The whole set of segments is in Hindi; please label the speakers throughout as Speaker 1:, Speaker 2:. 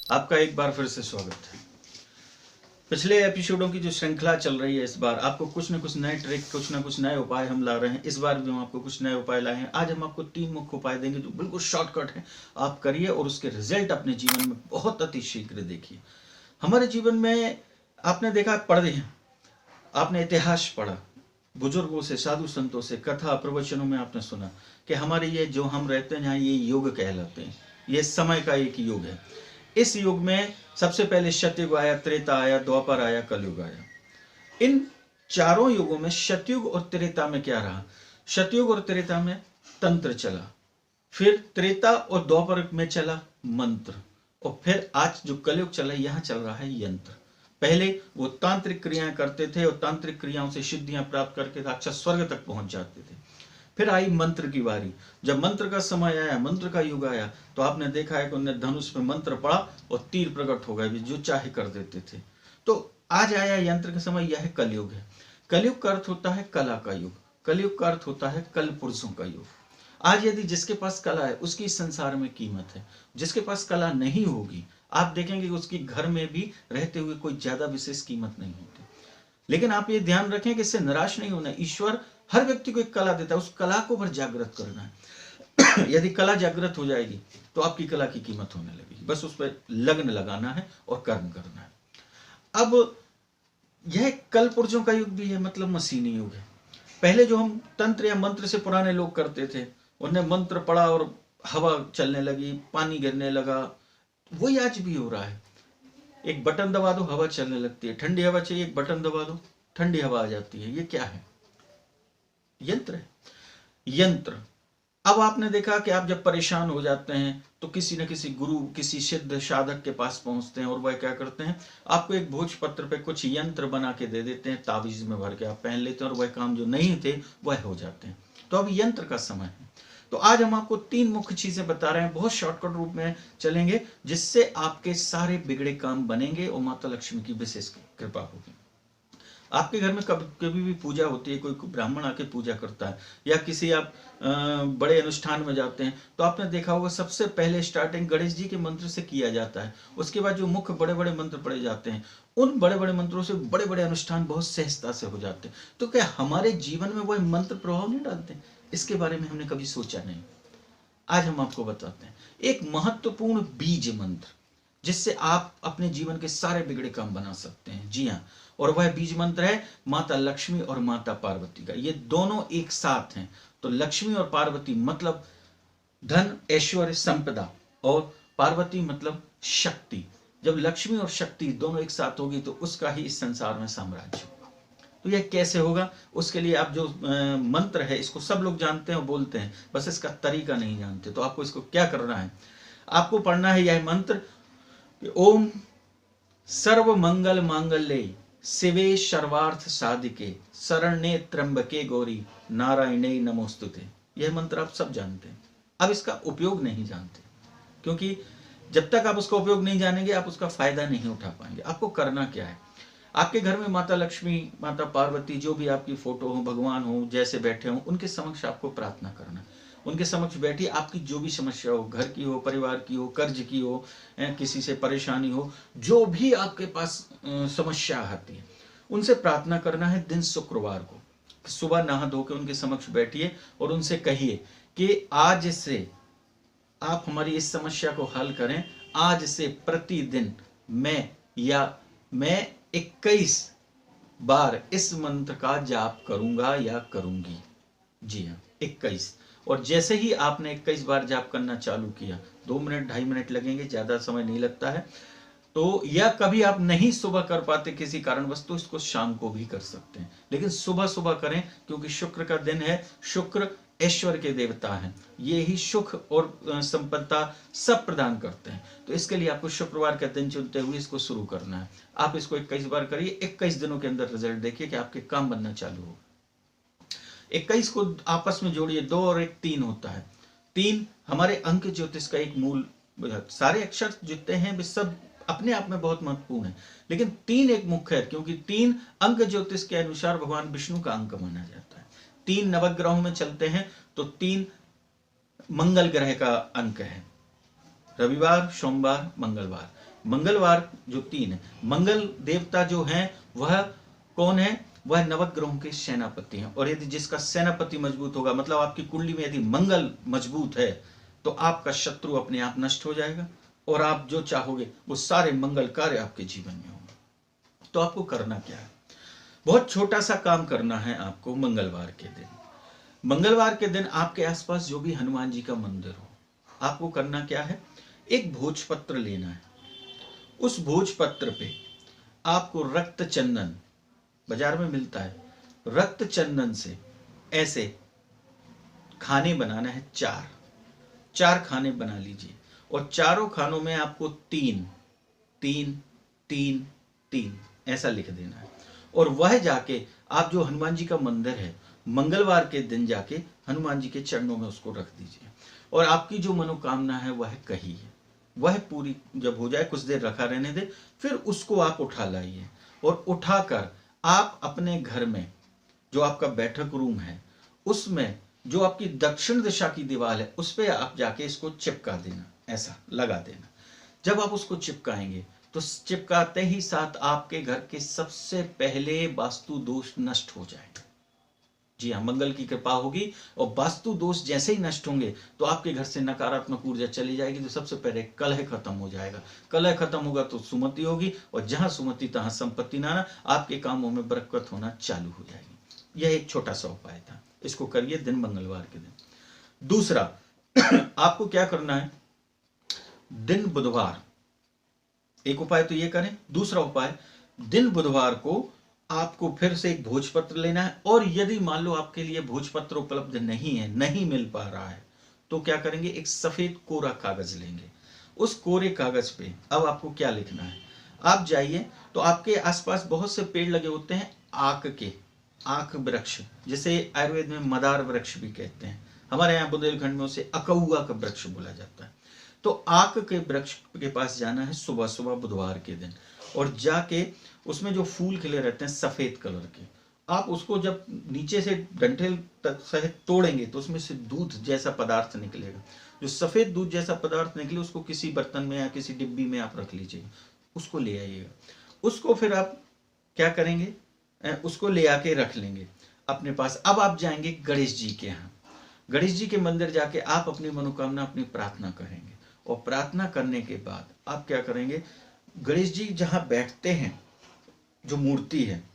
Speaker 1: आपका एक बार फिर से स्वागत है। पिछले एपिसोडों की जो श्रृंखला चल रही है, इस बार आपको कुछ न कुछ नए ट्रिक, कुछ न कुछ नए उपाय हम ला रहे हैं। इस बार भी हम आपको कुछ नए उपाय लाए हैं। आज हम आपको 3 मुख्य उपाय देंगे जो बिल्कुल शॉर्टकट है। आप करिए और उसके रिजल्ट अपने जीवन में बहुत अति शीघ्र देखिए। हमारे जीवन में आपने देखा, पढ़े हैं, आपने इतिहास पढ़ा, बुजुर्गों से, साधु संतों से, कथा प्रवचनों में आपने सुना कि हमारे ये जो हम रहते हैं, यहाँ ये युग कहलाते हैं। ये समय का एक युग है। इस युग में सबसे पहले सतयुग आया, त्रेता आया, द्वापर आया, कलयुग आया। इन चारों युगों में सतयुग और त्रेता में क्या रहा? सतयुग और त्रेता में तंत्र चला, फिर त्रेता और द्वापर में चला मंत्र, और फिर आज जो कलयुग चला, यहां चल रहा है यंत्र। पहले वो तांत्रिक क्रियाएं करते थे और तांत्रिक क्रियाओं से सिद्धियां प्राप्त करके राक्षस स्वर्ग तक पहुंच जाते थे। फिर आई मंत्र की बारी। जब मंत्र का समय आया, मंत्र का युग आया, तो आपने देखा है कि उन्होंने धनुष में मंत्र पढ़ा और तीर प्रकट हो गए, जो चाहे कर देते थे। तो आज आया यंत्र का समय, यह कलयुग है। कलयुग का अर्थ होता है कला का युग, कलयुग का अर्थ होता है कल पुरुषों का युग। आज यदि जिसके पास कला है उसकी संसार में कीमत है। जिसके पास कला नहीं होगी, आप देखेंगे कि उसकी घर में भी रहते हुए कोई ज्यादा विशेष कीमत नहीं होती। लेकिन आप ये ध्यान रखें कि इससे निराश नहीं होना। ईश्वर हर व्यक्ति को एक कला देता है, उस कला को पर जागृत करना है। यदि कला जागृत हो जाएगी तो आपकी कला की कीमत होने लगेगी। बस उस पर लगन लगाना है और कर्म करना है। अब यह कल पुरुषों का युग भी है, मतलब मशीनी युग है। पहले जो हम तंत्र या मंत्र से पुराने लोग करते थे, उन्हें मंत्र पढ़ा और हवा चलने लगी, पानी गिरने लगा, वही आज भी हो रहा है। एक बटन दबा दो, हवा चलने लगती है। ठंडी हवा चाहिए, एक बटन दबा दो, ठंडी हवा आ जाती है। ये क्या है? यंत्र है। यंत्र। अब आपने देखा कि आप जब परेशान हो जाते हैं तो किसी न किसी गुरु, किसी सिद्ध साधक के पास पहुंचते हैं, और वह क्या करते हैं, आपको एक भोजपत्र पे कुछ यंत्र बना के दे देते हैं, तावीज में भर के आप पहन लेते हैं, और वह काम जो नहीं थे वह हो जाते हैं। तो अब यंत्र का समय है। तो आज हम आपको 3 मुख्य चीजें बता रहे हैं, बहुत शॉर्टकट रूप में चलेंगे, जिससे आपके सारे बिगड़े काम बनेंगे और माता लक्ष्मी की विशेष कृपा होगी। आपके घर में कभी भी पूजा होती है, कोई ब्राह्मण आके पूजा करता है, या किसी आप बड़े अनुष्ठान में जाते हैं, तो आपने देखा होगा सबसे पहले स्टार्टिंग गणेश जी के मंत्र से किया जाता है। उसके बाद जो मुख्य बड़े बड़े मंत्र पढ़े जाते हैं, उन बड़े बड़े मंत्रों से बड़े बड़े अनुष्ठान बहुत सहजता से हो जाते हैं। तो क्या हमारे जीवन में वह मंत्र प्रभाव नहीं डालते? इसके बारे में हमने कभी सोचा नहीं। आज हम आपको बताते हैं एक महत्वपूर्ण बीज मंत्र, जिससे आप अपने जीवन के सारे बिगड़े काम बना सकते हैं। जी हाँ, और वह बीज मंत्र है माता लक्ष्मी और माता पार्वती का। ये दोनों एक साथ हैं। तो लक्ष्मी और पार्वती मतलब धन, ऐश्वर्य, संपदा, और पार्वती मतलब शक्ति। जब लक्ष्मी और शक्ति दोनों एक साथ होगी तो उसका ही इस संसार में साम्राज्य होगा। तो यह कैसे होगा? उसके लिए आप जो मंत्र है, इसको सब लोग जानते हैं और बोलते हैं, बस इसका तरीका नहीं जानते। तो आपको इसको क्या करना है? आपको पढ़ना है यह मंत्र, ओम सर्व मंगल मांगल्ये शिवे सर्वार्थ साधिके शरण्ये त्र्यंबके गौरी नारायणे नमोस्तुते। यह मंत्र आप सब जानते हैं। अब इसका उपयोग नहीं जानते, क्योंकि जब तक आप उसका उपयोग नहीं जानेंगे आप उसका फायदा नहीं उठा पाएंगे। आपको करना क्या है? आपके घर में माता लक्ष्मी, माता पार्वती, जो भी आपकी फोटो हो, भगवान हो, जैसे बैठे हो, उनके समक्ष आपको प्रार्थना करना। उनके समक्ष बैठी आपकी जो भी समस्या हो, घर की हो, परिवार की हो, कर्ज की हो, किसी से परेशानी हो, जो भी आपके पास समस्या आती है, उनसे प्रार्थना करना है। दिन शुक्रवार को सुबह नहा धो के उनके समक्ष बैठिए और उनसे कहिए कि आज से आप हमारी इस समस्या को हल करें। आज से प्रतिदिन मैं 21 बार इस मंत्र का जाप करूंगा या करूंगी। जी हाँ, 21। और जैसे ही आपने 21 बार जाप करना चालू किया, 2 मिनट 2.5 मिनट लगेंगे, ज्यादा समय नहीं लगता है। तो या कभी आप नहीं सुबह कर पाते किसी कारणवश, तो इसको शाम को भी कर सकते हैं, लेकिन सुबह सुबह करें, क्योंकि शुक्र का दिन है। शुक्र ऐश्वर्य के देवता हैं, ये ही सुख और संपदा सब प्रदान करते हैं। तो इसके लिए आपको शुक्रवार का दिन चुनते हुए इसको शुरू करना है। आप इसको 21 बार करिए, 21 दिनों के अंदर रिजल्ट देखिए कि आपके काम बनना चालू हो। 21 को आपस में जोड़िए, 2 और 1 3 होता है। 3 हमारे अंक ज्योतिष का एक मूल, सारे अक्षर जितने हैं वे सब अपने आप में बहुत महत्वपूर्ण है, लेकिन 3 एक मुख्य है, क्योंकि 3 अंक ज्योतिष के अनुसार भगवान विष्णु का अंक माना जाता है। 3 नवग्रहों में चलते हैं, तो 3 मंगल ग्रह का अंक है, रविवार, सोमवार, मंगलवार। मंगलवार जो 3 है, मंगल देवता जो हैं वह कौन है? वह नवग्रहों के सेनापति हैं। और यदि जिसका सेनापति मजबूत होगा, मतलब आपकी कुंडली में यदि मंगल मजबूत है, तो आपका शत्रु अपने आप नष्ट हो जाएगा और आप जो चाहोगे वो सारे मंगल कार्य आपके जीवन में होंगे। तो आपको करना क्या है? बहुत छोटा सा काम करना है आपको। मंगलवार के दिन, मंगलवार के दिन आपके आसपास जो भी हनुमान जी का मंदिर हो, आपको करना क्या है? एक भोजपत्र लेना है। उस भोजपत्र पे आपको रक्त चंदन, बाजार में मिलता है, रक्त चंदन से ऐसे खाने बनाना है। 4 खाने बना लीजिए और चारों खानों में आपको 3 3 3 3 ऐसा लिख देना है। और वह जाके आप जो हनुमान जी का मंदिर है, मंगलवार के दिन जाके हनुमान जी के चरणों में उसको रख दीजिए और आपकी जो मनोकामना है वह कही है, वह पूरी जब हो जाए, कुछ देर रखा रहने दे, फिर उसको आप उठा लाइए और उठाकर आप अपने घर में जो आपका बैठक रूम है, उसमें जो आपकी दक्षिण दिशा की दीवार है, उस पर आप जाके इसको चिपका देना, ऐसा लगा देना। जब आप उसको चिपकाएंगे तो चिपकाते ही साथ आपके घर के सबसे पहले वास्तु दोष नष्ट हो जाएंगे। जी हाँ, मंगल की कृपा होगी और वास्तु दोष जैसे ही नष्ट होंगे तो आपके घर से नकारात्मक ऊर्जा चली जाएगी। तो सबसे पहले कलह खत्म हो जाएगा, कलह खत्म होगा तो सुमति होगी और जहां सुमति तहां संपत्ति नाना, आपके कामों में बरकत होना चालू हो जाएगी। यह एक छोटा सा उपाय था, इसको करिए दिन मंगलवार के दिन। दूसरा आपको क्या करना है? दिन बुधवार, एक उपाय तो ये करें। दूसरा उपाय, दिन बुधवार को आपको फिर से एक भोजपत्र लेना है और यदि मान लो आपके लिए भोजपत्र उपलब्ध नहीं है, नहीं मिल पा रहा है, तो क्या करेंगे? एक सफेद कोरा कागज लेंगे। उस कोरे कागज पे अब आपको क्या लिखना है? आप जाइए तो आपके आसपास बहुत से पेड़ लगे होते हैं, आक वृक्ष, जिसे आयुर्वेद में मदार वृक्ष भी कहते हैं, हमारे यहाँ बुंदेलखंड में उसे अकौआ का वृक्ष बोला जाता है। तो आक के वृक्ष के पास जाना है सुबह सुबह बुधवार के दिन और जाके उसमें जो फूल खिले रहते हैं सफेद कलर के, आप उसको जब नीचे से डंठल तक सहित तोड़ेंगे तो उसमें से दूध जैसा पदार्थ निकलेगा। जो सफेद दूध जैसा पदार्थ निकले उसको किसी बर्तन में या किसी डिब्बी में आप रख लीजिएगा, उसको ले आइएगा। उसको फिर आप क्या करेंगे? उसको ले आके रख लेंगे अपने पास। अब आप जाएंगे गणेश जी के यहाँ, गणेश जी के मंदिर जाके आप अपनी मनोकामना, अपनी प्रार्थना करेंगे और प्रार्थना करने के बाद आप क्या करेंगे? गणेश जी जहां बैठते हैं, जो मूर्ति है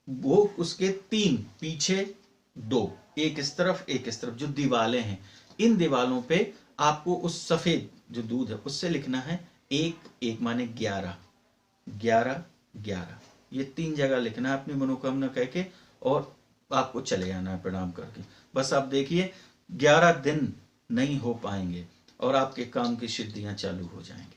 Speaker 1: वो उसके 3 पीछे 2, एक इस तरफ एक इस तरफ, जो दीवालें हैं, इन दीवालों पे आपको उस सफेद जो दूध है उससे लिखना है 1 1 माने 11 11 11, ये 3 जगह लिखना है अपनी मनोकामना कह के और आपको चले आना है प्रणाम करके। बस आप देखिए 11 दिन नहीं हो पाएंगे और आपके काम की सिद्धियां चालू हो जाएंगे।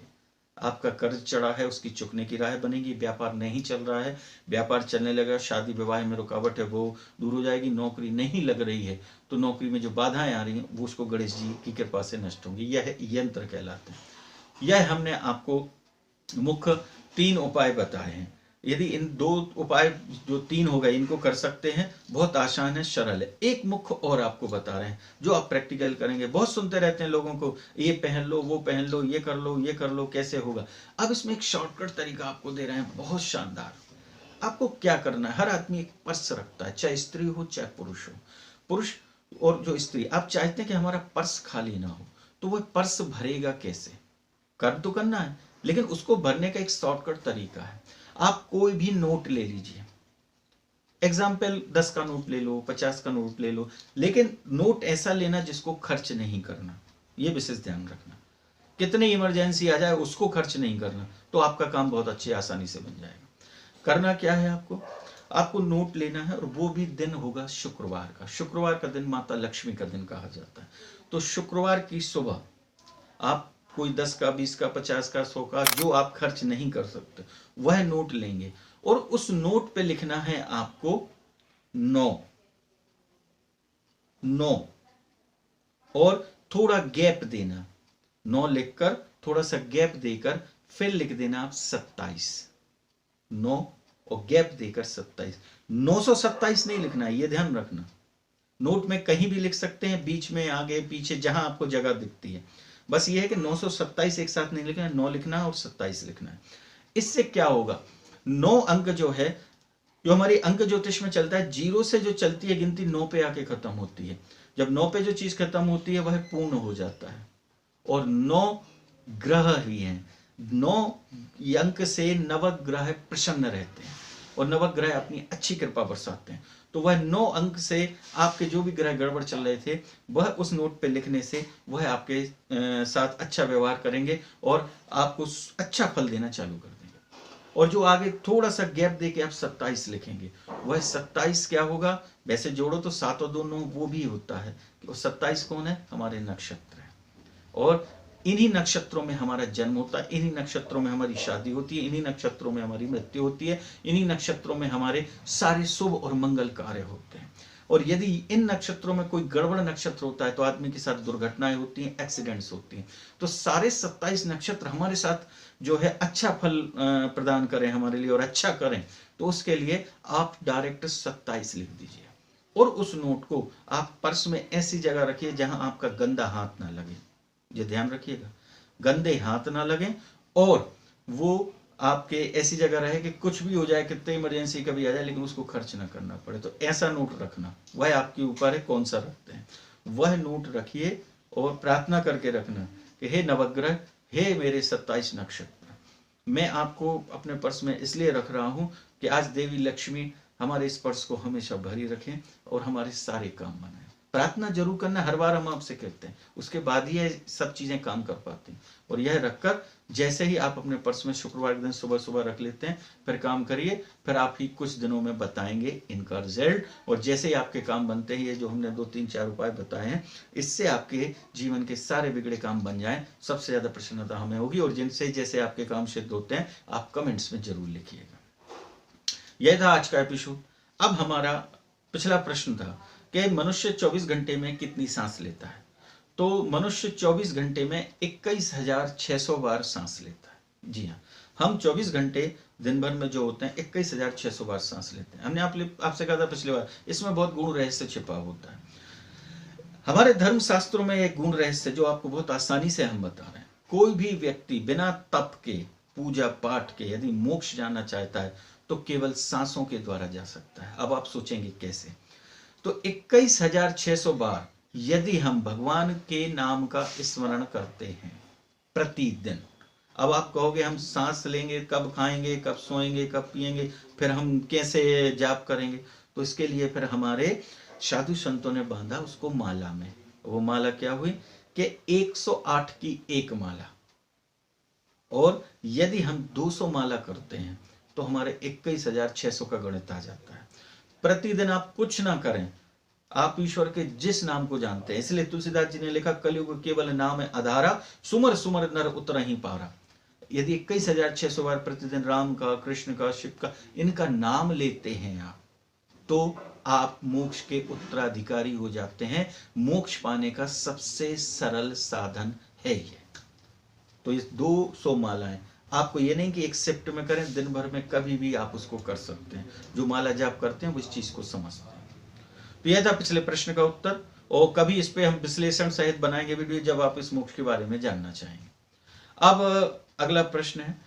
Speaker 1: आपका कर्ज चढ़ा है उसकी चुकने की राह बनेगी, व्यापार नहीं चल रहा है व्यापार चलने लगा, शादी विवाह में रुकावट है वो दूर हो जाएगी, नौकरी नहीं लग रही है तो नौकरी में जो बाधाएं आ रही हैं वो उसको गणेश जी की कृपा से नष्ट होंगी। यह यंत्र कहलाते हैं। यह हमने आपको मुख्य 3 उपाय बताए हैं। यदि इन 2 उपाय जो 3 हो गए इनको कर सकते हैं, बहुत आसान है, सरल है। एक मुख्य और आपको बता रहे हैं जो आप प्रैक्टिकल करेंगे। बहुत सुनते रहते हैं लोगों को, ये पहन लो, वो पहन लो, ये कर लो, ये कर लो, कैसे होगा। अब इसमें एक शॉर्टकट तरीका आपको दे रहे हैं, बहुत शानदार। आपको क्या करना है? हर आदमी एक पर्स रखता है, चाहे स्त्री हो चाहे पुरुष हो। पुरुष और जो स्त्री, आप चाहते हैं कि हमारा पर्स खाली ना हो, तो वह पर्स भरेगा कैसे? कर्म तो करना है, लेकिन उसको भरने का एक शॉर्टकट तरीका है। आप कोई भी नोट ले लीजिए, एग्जाम्पल 10 का नोट ले लो, 50 का नोट ले लो, लेकिन नोट ऐसा लेना जिसको खर्च नहीं करना, ये विशेष ध्यान रखना। कितनी इमरजेंसी आ जाए उसको खर्च नहीं करना, तो आपका काम बहुत अच्छी आसानी से बन जाएगा। करना क्या है? आपको नोट लेना है और वो भी दिन होगा शुक्रवार का। शुक्रवार का दिन माता लक्ष्मी का दिन कहा जाता है। तो शुक्रवार की सुबह आप कोई 10 का, 20 का, 50 का, 100 का, जो आप खर्च नहीं कर सकते वह नोट लेंगे और उस नोट पे लिखना है आपको 9 और थोड़ा गैप देना। 9 लिखकर थोड़ा सा गैप देकर फिर लिख देना आप 27। 9 और गैप देकर 27। 927 नहीं लिखना है, ये ध्यान रखना। नोट में कहीं भी लिख सकते हैं, बीच में, आगे पीछे, जहां आपको जगह दिखती है बस ये है कि 927 एक साथ नहीं लिखना है, 9 लिखना है और 27 लिखना है। इससे क्या होगा, 9 अंक जो है, जो हमारी अंक ज्योतिष में चलता है, 0 से जो चलती है गिनती 9 पे आके खत्म होती है। जब 9 पे जो चीज खत्म होती है वह पूर्ण हो जाता है। और 9 ग्रह ही हैं, 9 अंक से नवग्रह प्रसन्न रहते हैं और नवग्रह अपनी अच्छी कृपा बरसाते हैं। तो वह 9 अंक से आपके जो भी ग्रह गड़बड़ चल रहे थे, वह उस नोट पे लिखने से वह आपके साथ अच्छा व्यवहार करेंगे और आपको अच्छा फल देना चालू कर देंगे। और जो आगे थोड़ा सा गैप दे के आप 27 लिखेंगे, वह 27 क्या होगा, वैसे जोड़ो तो 7 और 2 9 वो भी होता है। 27 कौन है, हमारे नक्षत्र है। और इन्हीं नक्षत्रों में हमारा जन्म होता है, इन्हीं नक्षत्रों में हमारी शादी होती है, इन्हीं नक्षत्रों में हमारी मृत्यु होती है, इन्हीं नक्षत्रों में हमारे सारे शुभ और मंगल कार्य होते हैं। और यदि इन नक्षत्रों में कोई गड़बड़ नक्षत्र होता है तो आदमी के साथ दुर्घटनाएं होती हैं, एक्सीडेंट्स होती हैं। तो सारे 27 नक्षत्र हमारे साथ जो है अच्छा फल प्रदान करें हमारे लिए और अच्छा करें, तो उसके लिए आप डायरेक्ट 27 लिख दीजिए। और उस नोट को आप पर्स में ऐसी जगह रखिए जहां आपका गंदा हाथ ना लगे। ये ध्यान रखिएगा, गंदे हाथ ना लगे और वो आपके ऐसी जगह रहे कि कुछ भी हो जाए, कितने इमरजेंसी कभी आ जाए, लेकिन उसको खर्च ना करना पड़े। तो ऐसा नोट रखना, वह आपके ऊपर है कौन सा रखते हैं। वह नोट रखिए और प्रार्थना करके रखना कि हे नवग्रह, हे मेरे 27 नक्षत्र, मैं आपको अपने पर्स में इसलिए रख रहा हूं कि आज देवी लक्ष्मी हमारे इस पर्स को हमेशा भरी रखें और हमारे सारे काम बनाएं। प्रार्थना जरूर करना, हर बार हम आपसे कहते हैं, उसके बाद ही ये सब चीजें काम कर पाती हैं। और यह रखकर जैसे ही आप अपने पर्स में शुक्रवार के दिन सुबह सुबह रख लेते हैं, फिर काम करिए, फिर आप ही कुछ दिनों में बताएंगे इनका रिजल्ट। और जैसे ही आपके काम बनते हैं, ये जो हमने 2 3 4 उपाय बताए हैं, इससे आपके जीवन के सारे बिगड़े काम बन जाएं, सबसे ज्यादा प्रसन्नता हमें होगी। और जिनसे जैसे आपके काम सिद्ध होते हैं, आप कमेंट्स में जरूर लिखिएगा। यह था आज का एपिसोड। अब हमारा पिछला प्रश्न था कि मनुष्य 24 घंटे में कितनी सांस लेता है। तो मनुष्य 24 घंटे में 21,600 बार सांस लेता है। जी हाँ, हम 24 घंटे दिन भर में जो होते हैं 21,600 बार सांस लेते हैं। हमने आपसे कहा था पिछली बार, इसमें बहुत गुण रहस्य छिपा होता है। हमारे धर्म शास्त्रों में एक गुण रहस्य जो आपको बहुत आसानी से हम बता रहे हैं। कोई भी व्यक्ति बिना तप के, पूजा पाठ के यदि मोक्ष जाना चाहता है तो केवल सांसों के द्वारा जा सकता है। अब आप सोचेंगे कैसे, तो 21,600 बार यदि हम भगवान के नाम का स्मरण करते हैं प्रतिदिन। अब आप कहोगे हम सांस लेंगे, कब खाएंगे, कब सोएंगे, कब पिएंगे, फिर हम कैसे जाप करेंगे। तो इसके लिए फिर हमारे साधु संतों ने बांधा उसको माला में। वो माला क्या हुई कि 108 की एक माला। और यदि हम 200 माला करते हैं तो हमारे 21,600 का गणित आ जाता है। प्रतिदिन आप कुछ ना करें, आप ईश्वर के जिस नाम को जानते हैं। इसलिए तुलसीदास जी ने लिखा, कलयुग केवल नाम है आधारा, सुमर सुमर नर उतर ही पारा। यदि 21,600 बार प्रतिदिन राम का, कृष्ण का, शिव का, इनका नाम लेते हैं आप, तो आप मोक्ष के उत्तराधिकारी हो जाते हैं। मोक्ष पाने का सबसे सरल साधन है ये। तो ये 200 मालाएं आपको ये नहीं कि एक शिफ्ट में करें, दिन भर में कभी भी आप उसको कर सकते हैं। जो माला जाप करते हैं वो इस चीज को समझते हैं। तो यह था पिछले प्रश्न का उत्तर। और कभी इस पे हम विश्लेषण सहित बनाएंगे वीडियो जब आप इस मोक्ष के बारे में जानना चाहेंगे। अब अगला प्रश्न है,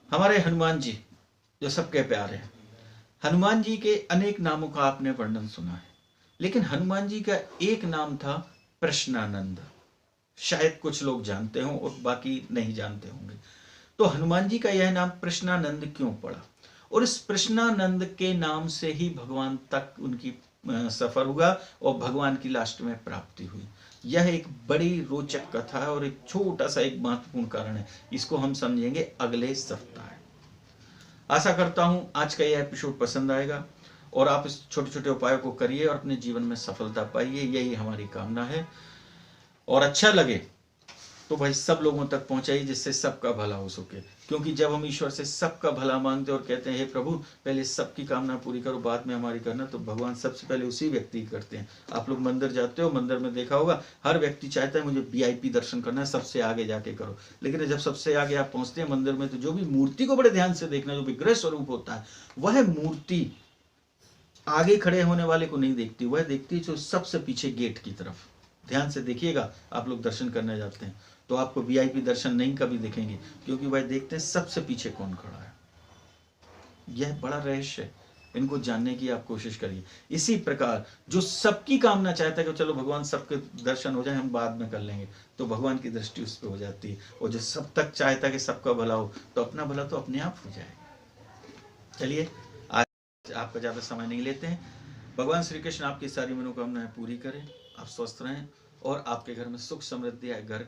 Speaker 1: हमारे हनुमान जी जो सबके प्यारे हैं, हनुमान जी के अनेक नामों का आपने वर्णन सुना है, लेकिन हनुमान जी का एक नाम था प्रश्नानंद। शायद कुछ लोग जानते हों और बाकी नहीं जानते होंगे। तो हनुमान जी का यह नाम प्रश्नानंद क्यों पड़ा, और इस प्रश्नानंद के नाम से ही भगवान तक उनकी सफर हुआ और भगवान की लास्ट में प्राप्ति हुई। यह एक बड़ी रोचक कथा है और एक छोटा सा एक महत्वपूर्ण कारण है। इसको हम समझेंगे अगले सप्ताह। आशा करता हूं आज का यह एपिसोड पसंद आएगा और आप इस छोटे छोटे उपायों को करिए और अपने जीवन में सफलता पाइए, यही हमारी कामना है। और अच्छा लगे तो भाई सब लोगों तक पहुंचाइए जिससे सबका भला हो सके। क्योंकि जब हम ईश्वर से सबका भला मांगते और कहते हैं हे प्रभु पहले सबकी कामना पूरी करो बाद में हमारी करना, तो भगवान सबसे पहले उसी व्यक्ति की करते हैं। आप लोग मंदिर जाते हो, मंदिर में देखा होगा हर व्यक्ति चाहता है मुझे VIP दर्शन करना है, सबसे आगे जाके करो। लेकिन जब सबसे आगे आप पहुंचते हैं मंदिर में, तो जो भी मूर्ति को बड़े ध्यान से देखना, जो विग्रह स्वरूप होता है, वह मूर्ति आगे खड़े होने वाले को नहीं देखती, वह देखती है जो सबसे पीछे गेट की तरफ। ध्यान से देखिएगा, आप लोग दर्शन करने जाते हैं तो आपको वीआईपी दर्शन नहीं कभी दिखेंगे, क्योंकि वह देखते हैं सबसे पीछे कौन खड़ा है। यह बड़ा रहस्य है, इनको जानने की आप कोशिश करिए। इसी प्रकार जो सबकी कामना चाहता है कि चलो भगवान सबके दर्शन हो जाए, हम बाद में कर लेंगे, तो भगवान की दृष्टि उस पर हो जाती है। और जो सब तक चाहता है कि सबका भला हो, तो अपना भला तो अपने आप हो जाएगा। चलिए, आज आपका ज़्यादा समय नहीं लेते हैं। भगवान श्री कृष्ण आपकी सारी मनोकामनाएं पूरी करें, आप स्वस्थ रहें और आपके घर में सुख समृद्धि आए, घर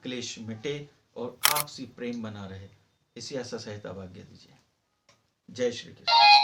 Speaker 1: क्लेश मिटे और आपसी प्रेम बना रहे। इसी आशा सहित आज्ञा दीजिए। जय श्री कृष्ण।